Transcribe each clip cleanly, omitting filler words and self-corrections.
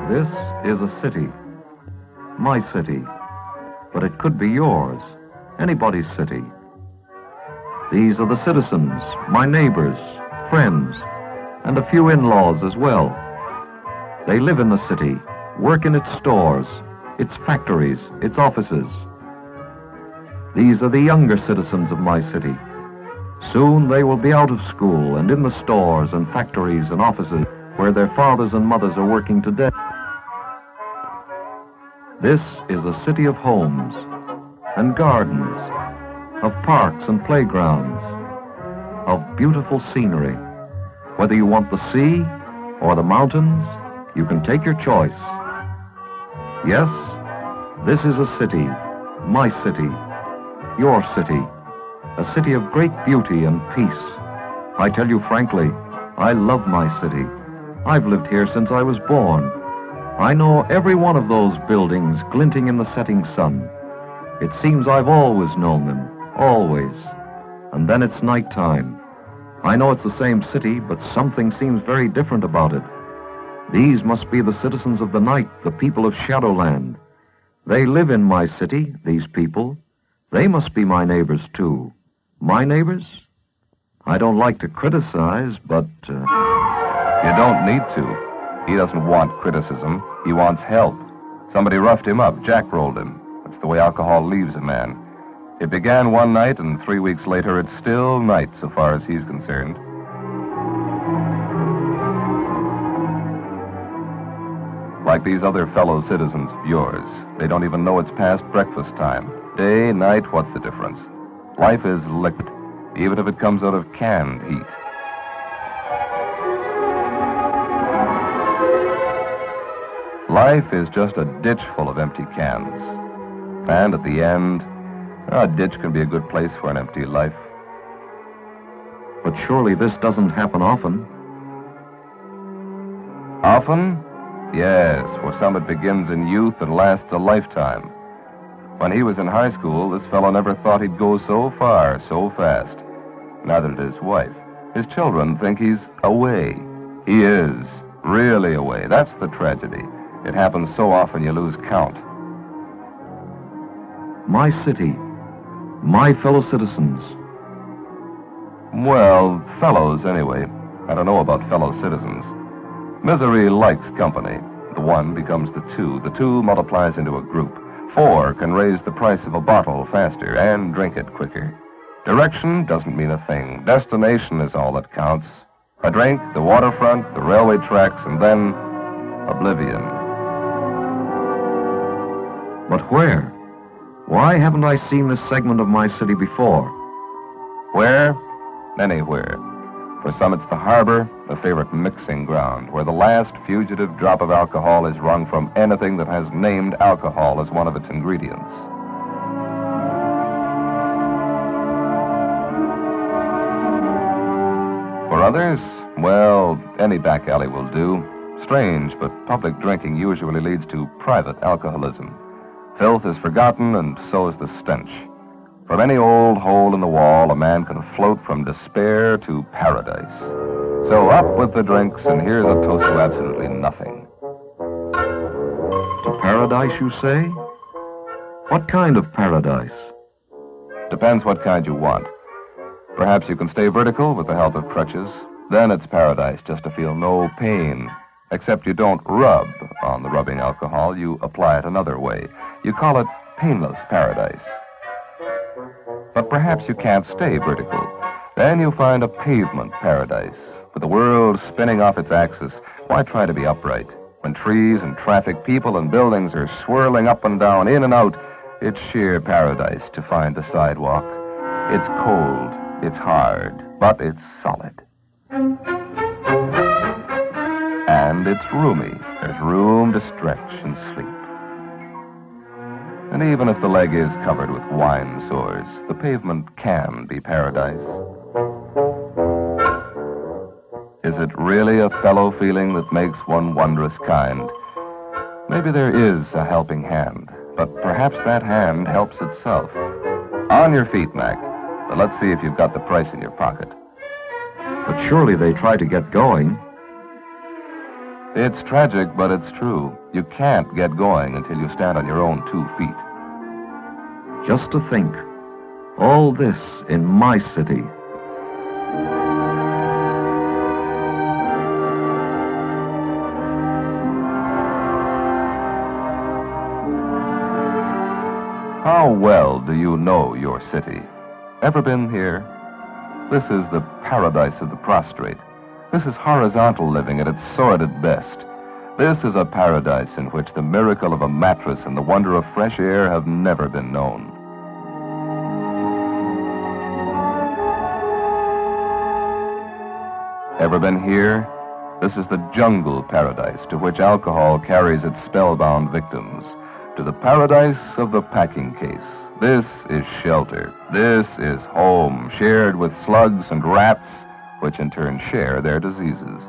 This is a city, my city, but it could be yours, anybody's city. These are the citizens, my neighbors, friends, and a few in-laws as well. They live in the city, work in its stores, its factories, its offices. These are the younger citizens of my city. Soon they will be out of school and in the stores and factories and offices where their fathers and mothers are working today. This is a city of homes and gardens, of parks and playgrounds, of beautiful scenery. Whether you want the sea or the mountains, you can take your choice. Yes, this is a city, my city, your city, a city of great beauty and peace. I tell you frankly, I love my city. I've lived here since I was born. I know every one of those buildings glinting in the setting sun. It seems I've always known them, always. And then it's nighttime. I know it's the same city, but something seems very different about it. These must be the citizens of the night, the people of Shadowland. They live in my city, these people. They must be my neighbors, too. My neighbors? I don't like to criticize, but... You don't need to. He doesn't want criticism. He wants help. Somebody roughed him up, jackrolled him. That's the way alcohol leaves a man. It began one night, and 3 weeks later, it's still night so far as he's concerned. Like these other fellow citizens of yours, they don't even know it's past breakfast time. Day, night, what's the difference? Life is liquid, even if it comes out of canned heat. Life is just a ditch full of empty cans. And at the end, a ditch can be a good place for an empty life. But surely this doesn't happen often. Often? Yes, for some it begins in youth and lasts a lifetime. When he was in high school, this fellow never thought he'd go so far, so fast. Neither did his wife. His children think he's away. He is, really away. That's the tragedy. It happens so often you lose count. My city, my fellow citizens. Well, fellows anyway. I don't know about fellow citizens. Misery likes company. The one becomes the two. The two multiplies into a group. 4 can raise the price of a bottle faster and drink it quicker. Direction doesn't mean a thing. Destination is all that counts. A drink, the waterfront, the railway tracks, and then oblivion. But where? Why haven't I seen this segment of my city before? Where? Anywhere. For some it's the harbor, a favorite mixing ground, where the last fugitive drop of alcohol is wrung from anything that has named alcohol as one of its ingredients. For others, well, any back alley will do. Strange, but public drinking usually leads to private alcoholism. Filth is forgotten, and so is the stench. From any old hole in the wall, a man can float from despair to paradise. So up with the drinks, and here's a toast to absolutely nothing. To paradise, you say? What kind of paradise? Depends what kind you want. Perhaps you can stay vertical with the help of crutches. Then it's paradise just to feel no pain. Except you don't rub on the rubbing alcohol, you apply it another way. You call it painless paradise. But perhaps you can't stay vertical. Then you find a pavement paradise. With the world spinning off its axis, why try to be upright? When trees and traffic, people and buildings are swirling up and down, in and out, it's sheer paradise to find a sidewalk. It's cold, it's hard, but it's solid. And it's roomy. There's room to stretch and sleep. And even if the leg is covered with wine sores, the pavement can be paradise. Is it really a fellow feeling that makes one wondrous kind? Maybe there is a helping hand, but perhaps that hand helps itself. On your feet, Mac. But let's see if you've got the price in your pocket. But surely they try to get going. It's tragic, but it's true. You can't get going until you stand on your own 2 feet. Just to think, all this in my city. How well do you know your city? Ever been here? This is the paradise of the prostrate. This is horizontal living at its sordid best. This is a paradise in which the miracle of a mattress and the wonder of fresh air have never been known. Ever been here? This is the jungle paradise to which alcohol carries its spellbound victims. To the paradise of the packing case. This is shelter. This is home, shared with slugs and rats, which in turn share their diseases.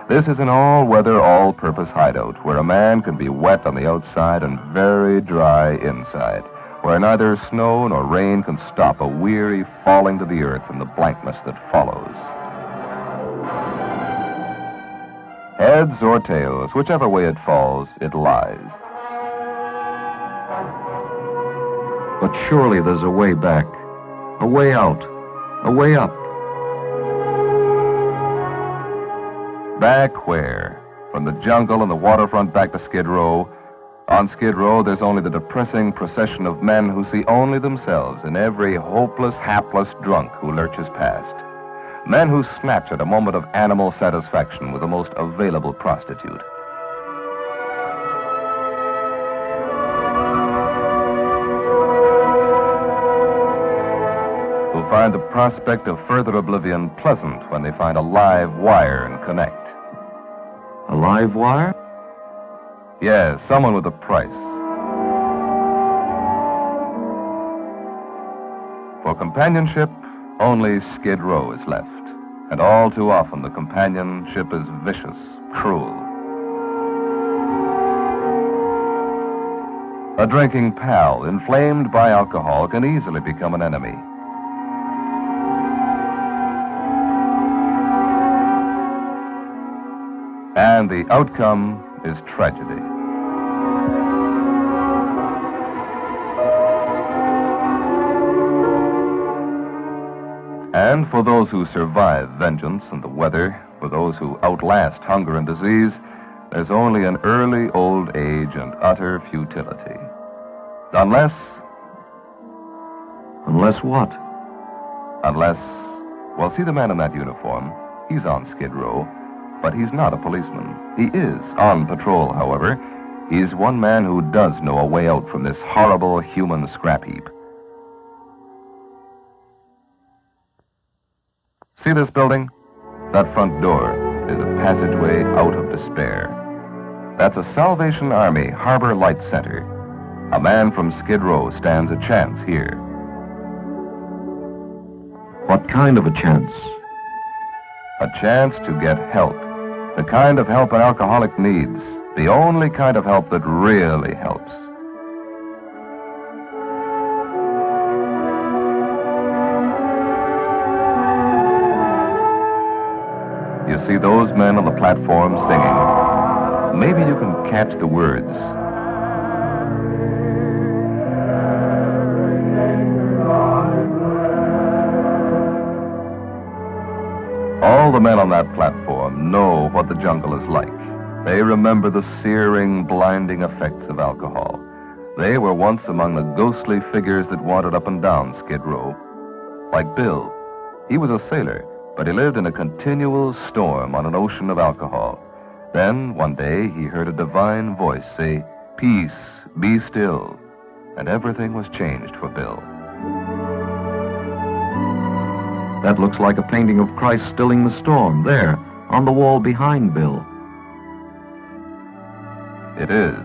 This is an all-weather, all-purpose hideout where a man can be wet on the outside and very dry inside, where neither snow nor rain can stop a weary falling to the earth in the blankness that follows. Heads or tails, whichever way it falls, it lies. But surely there's a way back, a way out, a way up. Back where? From the jungle and the waterfront back to Skid Row. On Skid Row, there's only the depressing procession of men who see only themselves in every hopeless, hapless drunk who lurches past. Men who snatch at a moment of animal satisfaction with the most available prostitute. Who find the prospect of further oblivion pleasant when they find a live wire and connect. A live wire? Yes, someone with a price. For companionship, only Skid Row is left. And all too often the companionship is vicious, cruel. A drinking pal, inflamed by alcohol, can easily become an enemy. And the outcome is tragedy. And for those who survive vengeance and the weather, for those who outlast hunger and disease, there's only an early old age and utter futility. Unless what? Unless, well, see the man in that uniform? He's on Skid Row. But he's not a policeman. He is on patrol, however. He's one man who does know a way out from this horrible human scrap heap. See this building? That front door is a passageway out of despair. That's a Salvation Army Harbor Light Center. A man from Skid Row stands a chance here. What kind of a chance? A chance to get help. The kind of help an alcoholic needs. The only kind of help that really helps. You see those men on the platform singing. Maybe you can catch the words. All the men on that platform know what the jungle is like. They remember the searing, blinding effects of alcohol. They were once among the ghostly figures that wandered up and down Skid Row. Like Bill. He was a sailor, but he lived in a continual storm on an ocean of alcohol. Then, one day, he heard a divine voice say, "Peace, be still." And everything was changed for Bill. That looks like a painting of Christ stilling the storm, there, on the wall behind Bill. It is.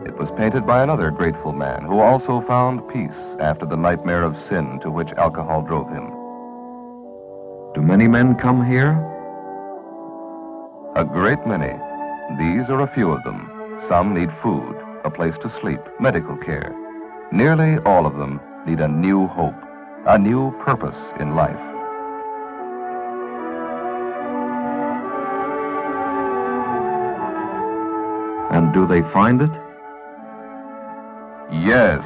It was painted by another grateful man who also found peace after the nightmare of sin to which alcohol drove him. Do many men come here? A great many. These are a few of them. Some need food, a place to sleep, medical care. Nearly all of them need a new hope, a new purpose in life. And do they find it? Yes,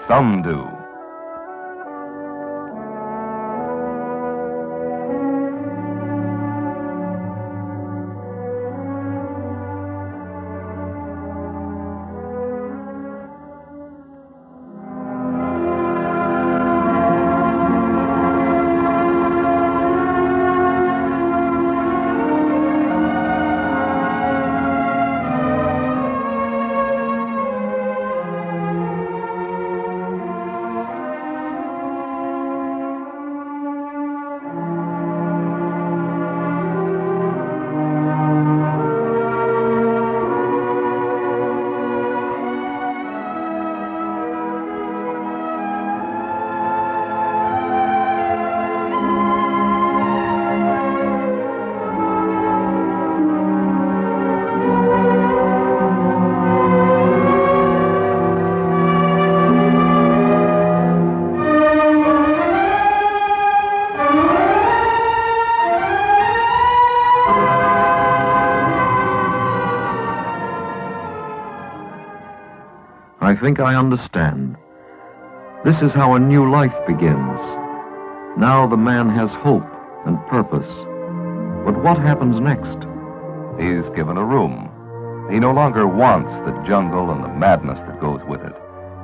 some do. I think I understand. This is how a new life begins. Now the man has hope and purpose. But what happens next? He's given a room. He no longer wants the jungle and the madness that goes with it.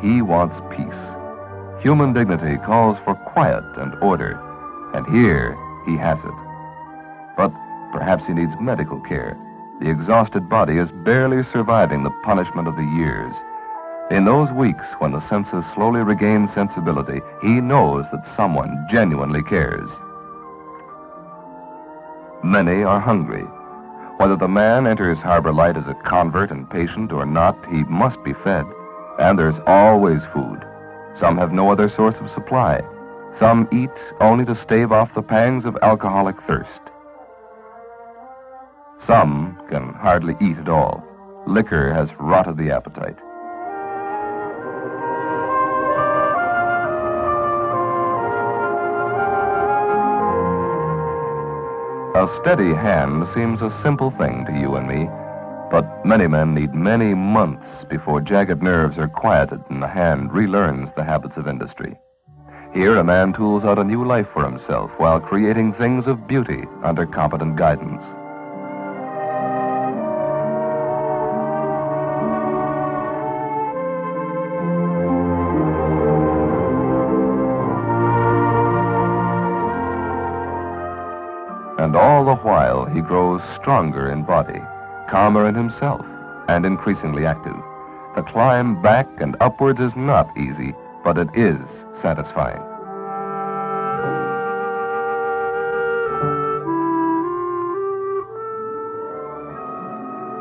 He wants peace. Human dignity calls for quiet and order, and here he has it. But perhaps he needs medical care. The exhausted body is barely surviving the punishment of the years. In those weeks when the senses slowly regain sensibility, he knows that someone genuinely cares. Many are hungry. Whether the man enters Harbor Light as a convert and patient or not, he must be fed. And there's always food. Some have no other source of supply. Some eat only to stave off the pangs of alcoholic thirst. Some can hardly eat at all. Liquor has rotted the appetite. A steady hand seems a simple thing to you and me, but many men need many months before jagged nerves are quieted and the hand relearns the habits of industry. Here, a man tools out a new life for himself while creating things of beauty under competent guidance. And all the while, he grows stronger in body, calmer in himself, and increasingly active. The climb back and upwards is not easy, but it is satisfying.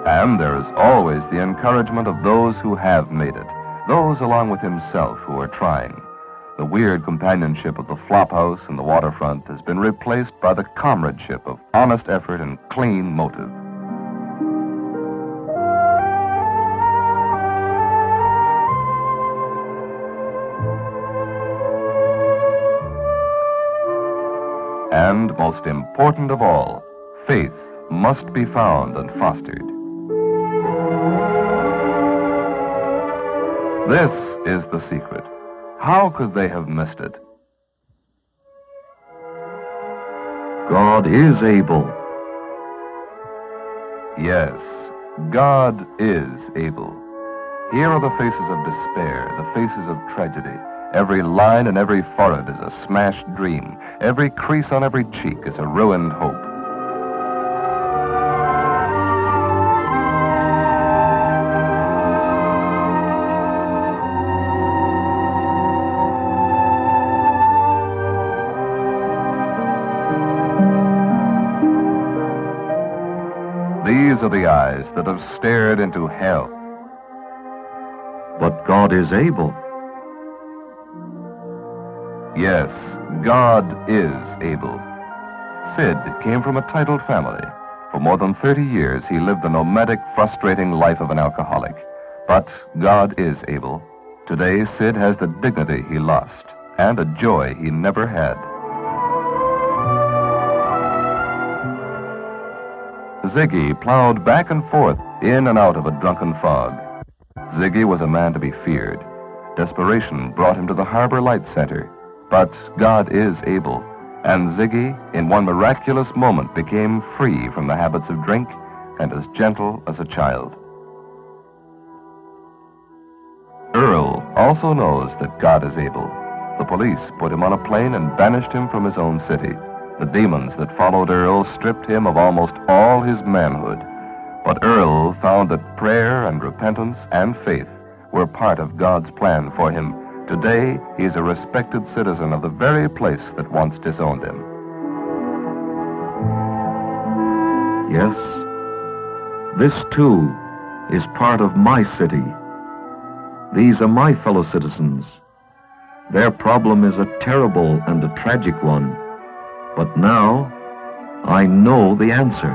And there is always the encouragement of those who have made it, those along with himself who are trying. The weird companionship of the flophouse and the waterfront has been replaced by the comradeship of honest effort and clean motive. And most important of all, faith must be found and fostered. This is the secret. How could they have missed it? God is able. Yes, God is able. Here are the faces of despair, the faces of tragedy. Every line and every forehead is a smashed dream. Every crease on every cheek is a ruined hope. These are the eyes that have stared into hell. But God is able. Yes, God is able. Sid came from a titled family. For more than 30 years, he lived the nomadic, frustrating life of an alcoholic. But God is able. Today, Sid has the dignity he lost and a joy he never had. Ziggy plowed back and forth, in and out of a drunken fog. Ziggy was a man to be feared. Desperation brought him to the Harbor Light Center. But God is able, and Ziggy, in one miraculous moment, became free from the habits of drink and as gentle as a child. Earl also knows that God is able. The police put him on a plane and banished him from his own city. The demons that followed Earl stripped him of almost all his manhood. But Earl found that prayer and repentance and faith were part of God's plan for him. Today, he's a respected citizen of the very place that once disowned him. Yes, this too is part of my city. These are my fellow citizens. Their problem is a terrible and a tragic one. But now, I know the answer.